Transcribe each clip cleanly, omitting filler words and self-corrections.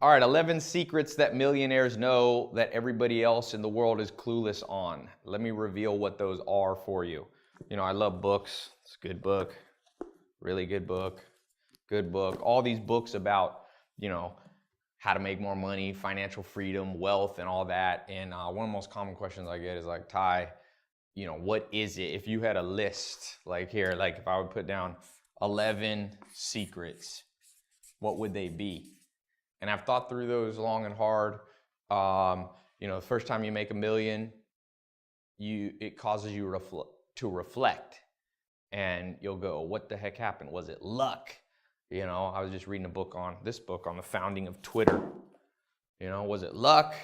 All right, 11 secrets that millionaires know that everybody else in the world is clueless on. Let me reveal what those are for you. You know, I love books. It's a good book, really good book, good book. All these books about, you know, how to make more money, financial freedom, wealth, and all that. And one of the most common questions I get is like, Ty, you know, what is it? If you had a list, like here, like if I would put down 11 secrets, what would they be? And I've thought through those long and hard. You know, the first time you make $1 million, it causes you to reflect, and you'll go, what the heck happened? Was it luck? You know, I was just reading this book on the founding of Twitter. You know, was it luck?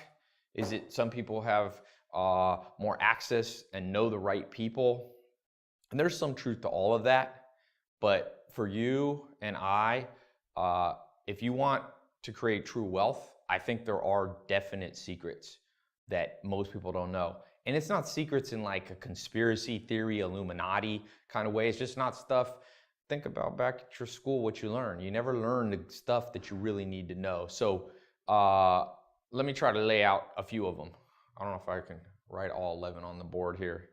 Is it some people have more access and know the right people? And there's some truth to all of that. But for you and I, if you want to create true wealth, I think there are definite secrets that most people don't know. And it's not secrets in like a conspiracy theory, Illuminati kind of way. It's just not stuff. Think about back at your school, what you learned. You never learn the stuff that you really need to know. So let me try to lay out a few of them. I don't know if I can write all 11 on the board here.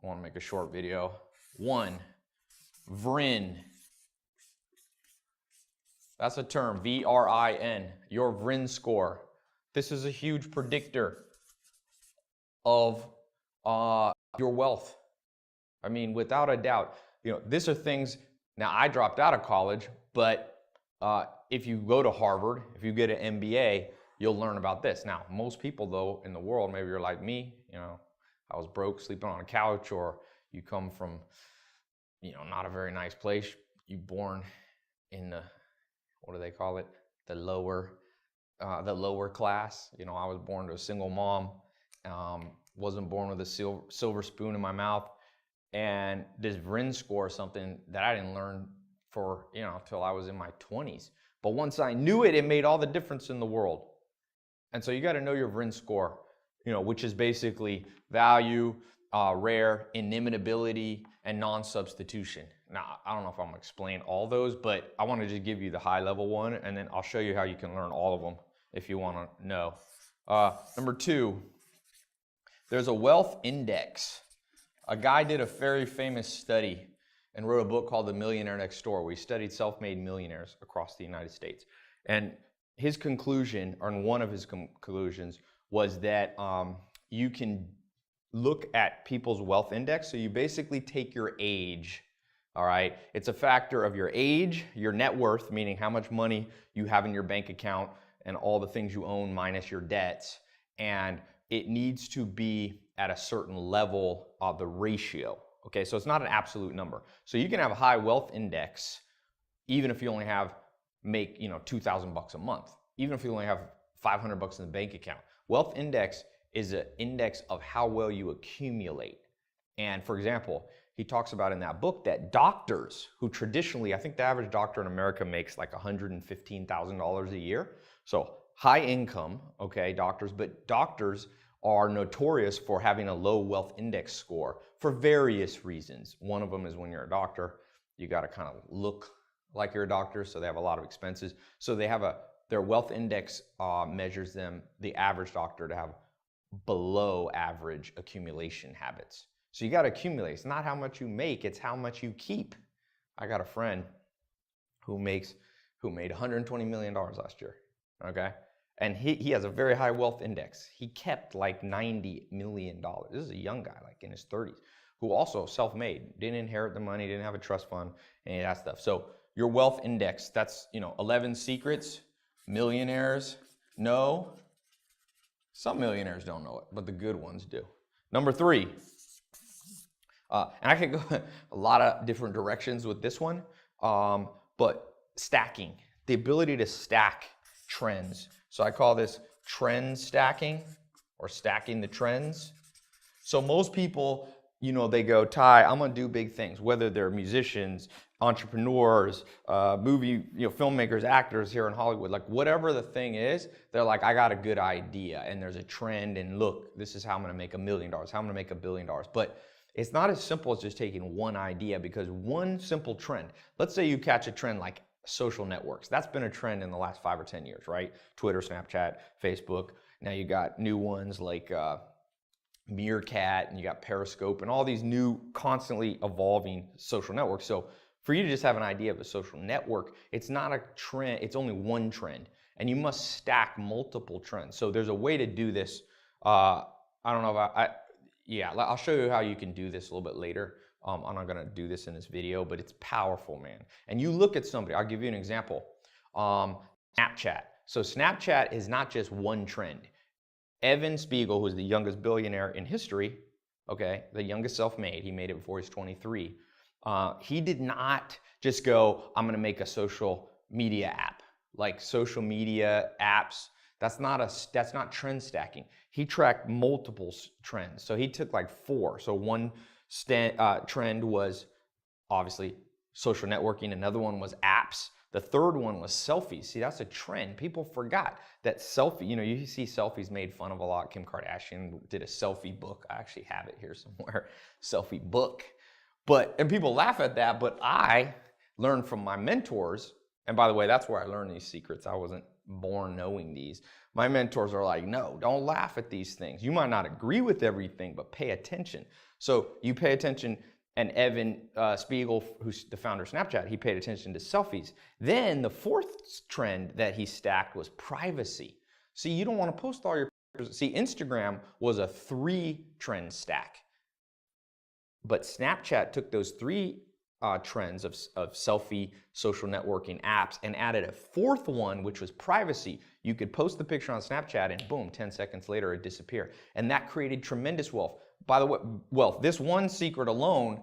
I want to make a short video. 1, VRIN. That's a term, V-R-I-N, your VRIN score. This is a huge predictor of your wealth. I mean, without a doubt, you know, these are things, now I dropped out of college, but if you go to Harvard, if you get an MBA, you'll learn about this. Now, most people though in the world, maybe you're like me, you know, I was broke, sleeping on a couch, or you come from, you know, not a very nice place. You born in the, what do they call it? The lower class. You know, I was born to a single mom. Wasn't born with a silver spoon in my mouth. And this VRIN score is something that I didn't learn for, you know, till I was in my 20s. But once I knew it, it made all the difference in the world. And so you got to know your VRIN score, you know, which is basically value, rare, inimitability, and non-substitution. Now, I don't know if I'm going to explain all those, but I want to just give you the high-level one, and then I'll show you how you can learn all of them if you want to know. Number 2, there's a wealth index. A guy did a very famous study and wrote a book called The Millionaire Next Door, where he studied self-made millionaires across the United States. And his conclusion, or one of his conclusions, was that you can look at people's wealth index. So you basically take your age, all right? It's a factor of your age, your net worth, meaning how much money you have in your bank account and all the things you own minus your debts. And it needs to be at a certain level of the ratio, okay? So it's not an absolute number. So you can have a high wealth index even if you only make, you know, $2,000 a month, even if you only have $500 in the bank account. Wealth index is an index of how well you accumulate. And for example, he talks about in that book that doctors who traditionally, I think the average doctor in America makes like $115,000 a year. So high income, okay, doctors, but doctors are notorious for having a low wealth index score for various reasons. One of them is when you're a doctor, you got to kind of look like you're a doctor, so they have a lot of expenses. So they have their wealth index measures them, the average doctor, to have below average accumulation habits. So you got to accumulate. It's not how much you make, it's how much you keep. I got a friend who made $120 million last year, okay? And he has a very high wealth index. He kept like $90 million. This is a young guy, like in his 30s, who also self-made, didn't inherit the money, didn't have a trust fund, any of that stuff. So your wealth index, that's, you know, 11 secrets millionaires know. Some millionaires don't know it, but the good ones do. Number 3, and I could go a lot of different directions with this one, but stacking, the ability to stack trends. So I call this trend stacking, or stacking the trends. So most people, you know, they go, Ty, I'm gonna do big things, whether they're musicians, entrepreneurs, movie, you know, filmmakers, actors here in Hollywood, like whatever the thing is, they're like, I got a good idea, and there's a trend, and look, this is how I'm gonna make $1 million, how I'm gonna make $1 billion. But it's not as simple as just taking one idea, because one simple trend, let's say you catch a trend like social networks. That's been a trend in the last 5 or 10 years, right? Twitter, Snapchat, Facebook. Now you got new ones like Meerkat, and you got Periscope, and all these new constantly evolving social networks. So for you to just have an idea of a social network, it's not a trend, it's only one trend, and you must stack multiple trends. So there's a way to do this. I don't know if yeah, I'll show you how you can do this a little bit later. I'm not gonna do this in this video, but it's powerful, man. And you look at somebody, I'll give you an example. Snapchat. So Snapchat is not just one trend. Evan Spiegel, who's the youngest billionaire in history, okay, the youngest self-made, he made it before he's 23. He did not just go, I'm gonna make a social media app. Like social media apps, that's not trend stacking. He tracked multiple trends. So he took like 4. So one trend was obviously social networking. Another one was apps. The third one was selfies. See, that's a trend. People forgot that selfie, you know, you see selfies made fun of a lot. Kim Kardashian did a selfie book. I actually have it here somewhere, selfie book. And people laugh at that, but I learned from my mentors, and by the way, that's where I learned these secrets. I wasn't born knowing these. My mentors are like, no, don't laugh at these things. You might not agree with everything, but pay attention. So you pay attention, and Evan Spiegel, who's the founder of Snapchat, he paid attention to selfies. Then the 4th trend that he stacked was privacy. See, you don't want to post all your pictures. See, Instagram was a 3-trend stack. But Snapchat took those 3 trends of selfie, social networking apps and added a 4th one, which was privacy. You could post the picture on Snapchat and boom, 10 seconds later it disappeared. And that created tremendous wealth. By the way, this one secret alone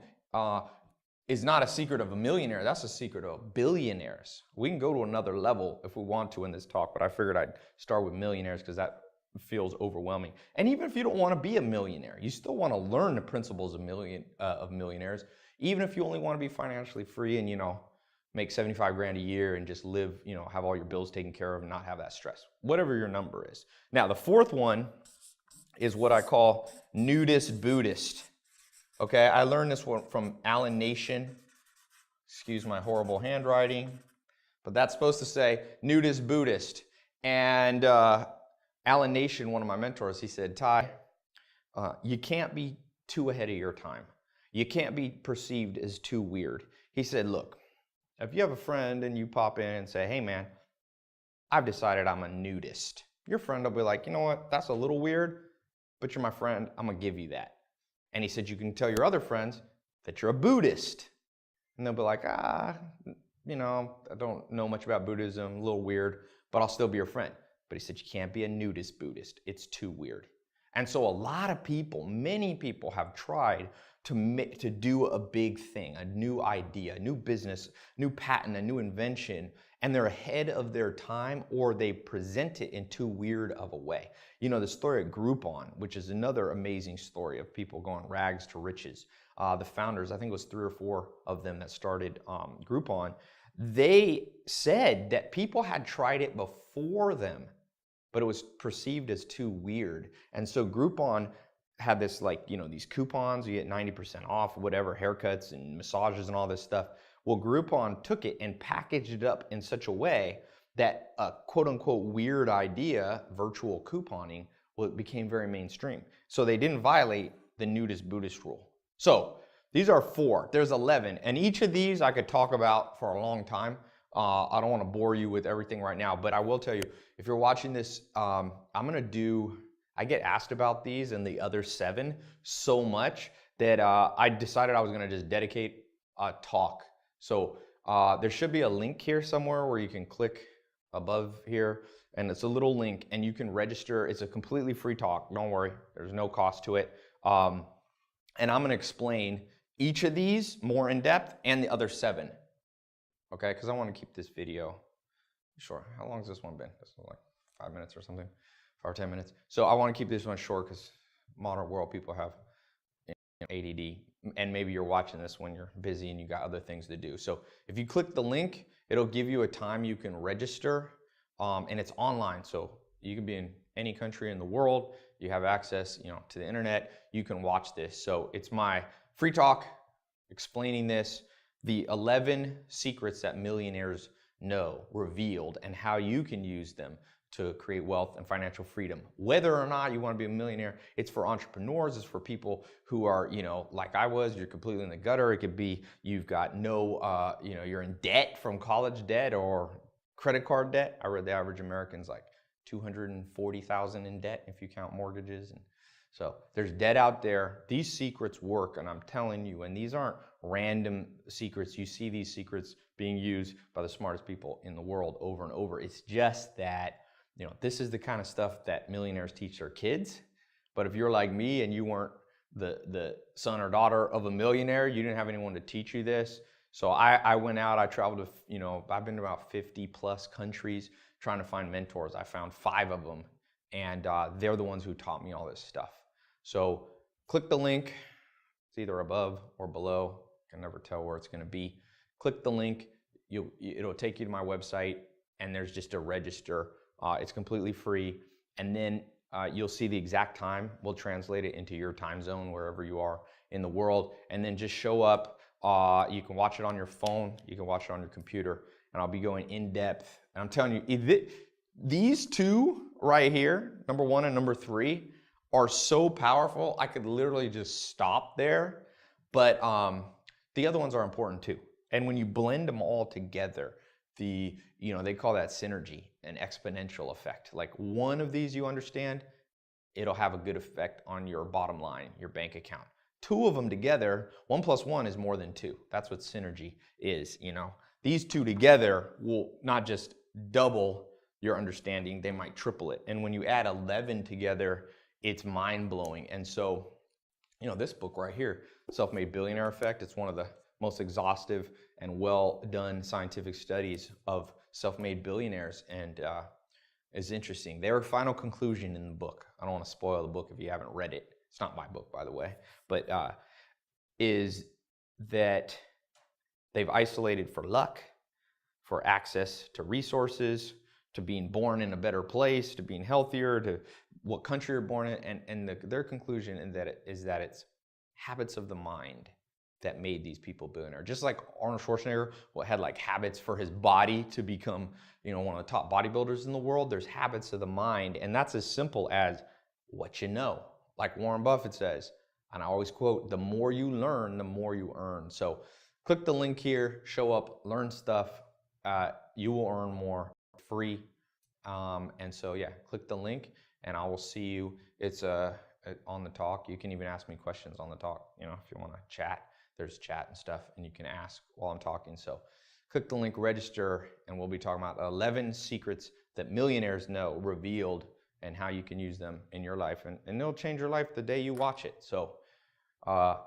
is not a secret of a millionaire. That's a secret of billionaires. We can go to another level if we want to in this talk, but I figured I'd start with millionaires because that feels overwhelming. And even if you don't want to be a millionaire, you still want to learn the principles of millionaires. Even if you only want to be financially free and, you know, make 75 grand a year and just live, you know, have all your bills taken care of and not have that stress, whatever your number is. Now, the 4th one is what I call nudist Buddhist. Okay, I learned this one from Alan Nation. Excuse my horrible handwriting, but that's supposed to say nudist Buddhist. And Alan Nation, one of my mentors, he said, Ty, you can't be too ahead of your time. You can't be perceived as too weird. He said, look, if you have a friend and you pop in and say, hey man, I've decided I'm a nudist. Your friend will be like, you know what, that's a little weird, but you're my friend, I'm gonna give you that. And he said, you can tell your other friends that you're a Buddhist. And they'll be like, you know, I don't know much about Buddhism, a little weird, but I'll still be your friend. But he said, you can't be a nudist Buddhist. It's too weird. And so a lot of people, many people have tried to do a big thing, a new idea, a new business, new patent, a new invention, and they're ahead of their time, or they present it in too weird of a way. You know, the story of Groupon, which is another amazing story of people going rags to riches. The founders, I think it was 3 or 4 of them that started Groupon, they said that people had tried it before them, but it was perceived as too weird. And so Groupon had this, like, you know, these coupons, you get 90% off, whatever, haircuts and massages and all this stuff. Well, Groupon took it and packaged it up in such a way that a quote unquote weird idea, virtual couponing, well, it became very mainstream. So they didn't violate the nudist Buddhist rule. So these are 4, there's 11. And each of these I could talk about for a long time. I don't want to bore you with everything right now, but I will tell you, if you're watching this, I get asked about these and the other 7 so much that I decided I was going to just dedicate a talk. So there should be a link here somewhere where you can click above here, and it's a little link and you can register. It's a completely free talk. Don't worry, there's no cost to it. And I'm going to explain each of these more in depth and the other 7. Okay, because I want to keep this video short. How long has this one been? This is like 5 minutes or something, 5 or 10 minutes. So I want to keep this one short because modern world people have ADD, and maybe you're watching this when you're busy and you got other things to do. So if you click the link, it'll give you a time you can register, and it's online. So you can be in any country in the world. You have access, you know, to the internet. You can watch this. So it's my free talk explaining this. The 11 secrets that millionaires know revealed and how you can use them to create wealth and financial freedom. Whether or not you want to be a millionaire, it's for entrepreneurs, it's for people who are, you know, like I was, you're completely in the gutter. It could be you've got no, you know, you're in debt from college debt or credit card debt. I read the average American's like 240,000 in debt if you count mortgages. And so there's debt out there. These secrets work, and I'm telling you, and these aren't random secrets. You see these secrets being used by the smartest people in the world over and over. It's just that, you know, this is the kind of stuff that millionaires teach their kids. But if you're like me and you weren't the son or daughter of a millionaire, you didn't have anyone to teach you this. So I went out, I traveled to, you know, I've been to about 50 plus countries trying to find mentors. I found 5 of them, and they're the ones who taught me all this stuff. So click the link. It's either above or below. I can never tell where it's going to be. Click the link. It'll take you to my website, and there's just a register. It's completely free, and then you'll see the exact time. We'll translate it into your time zone wherever you are in the world, and then just show up. You can watch it on your phone, you can watch it on your computer, and I'll be going in depth. And I'm telling you, these 2 right here, number 1 and number 3, are so powerful. I could literally just stop there, but the other ones are important too. And when you blend them all together, you know, they call that synergy, an exponential effect. Like one of these you understand, it'll have a good effect on your bottom line, your bank account. 2 of them together, 1 + 1 is more than 2. That's what synergy is, you know. These 2 together will not just double your understanding, they might triple it. And when you add 11 together, it's mind-blowing. And so, you know, this book right here, Self-Made Billionaire Effect, it's one of the most exhaustive and well-done scientific studies of self-made billionaires, and is interesting. Their final conclusion in the book, I don't want to spoil the book if you haven't read it. It's not my book, by the way, but is that they've isolated for luck, for access to resources, to being born in a better place, to being healthier, to what country you're born in, and their conclusion is that it's habits of the mind that made these people billionaire. Just like Arnold Schwarzenegger had like habits for his body to become, you know, one of the top bodybuilders in the world, there's habits of the mind, and that's as simple as what you know. Like Warren Buffett says, and I always quote, the more you learn, the more you earn. So click the link here, show up, learn stuff, you will earn more free. And so yeah, click the link and I will see you. It's on the talk. You can even ask me questions on the talk, you know, if you want to chat. There's chat and stuff, and you can ask while I'm talking. So click the link, register, and we'll be talking about 11 secrets that millionaires know revealed and how you can use them in your life. And they'll change your life the day you watch it. So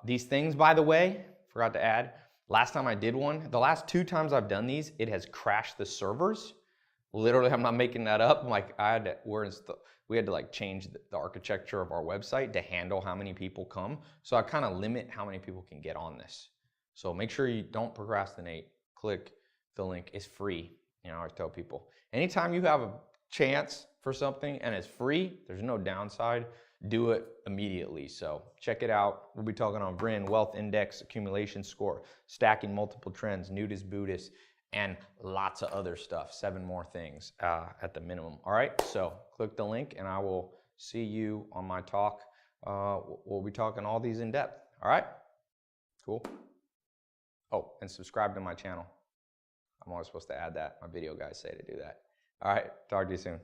these things, by the way, forgot to add, last time I did one, the last 2 times I've done these, it has crashed the servers. Literally, I'm not making that up. Like we had to like change the architecture of our website to handle how many people come. So I kind of limit how many people can get on this. So make sure you don't procrastinate. Click the link. It's free. You know, I always tell people, anytime you have a chance for something and it's free, there's no downside, do it immediately. So check it out. We'll be talking on VRIN, Wealth Index, Accumulation Score, Stacking Multiple Trends, Nudist Buddhist, and lots of other stuff, 7 more things at the minimum. All right, so click the link and I will see you on my talk. We'll be talking all these in depth. All right, cool. Oh, and subscribe to my channel. I'm always supposed to add that. My video guys say to do that. All right, talk to you soon.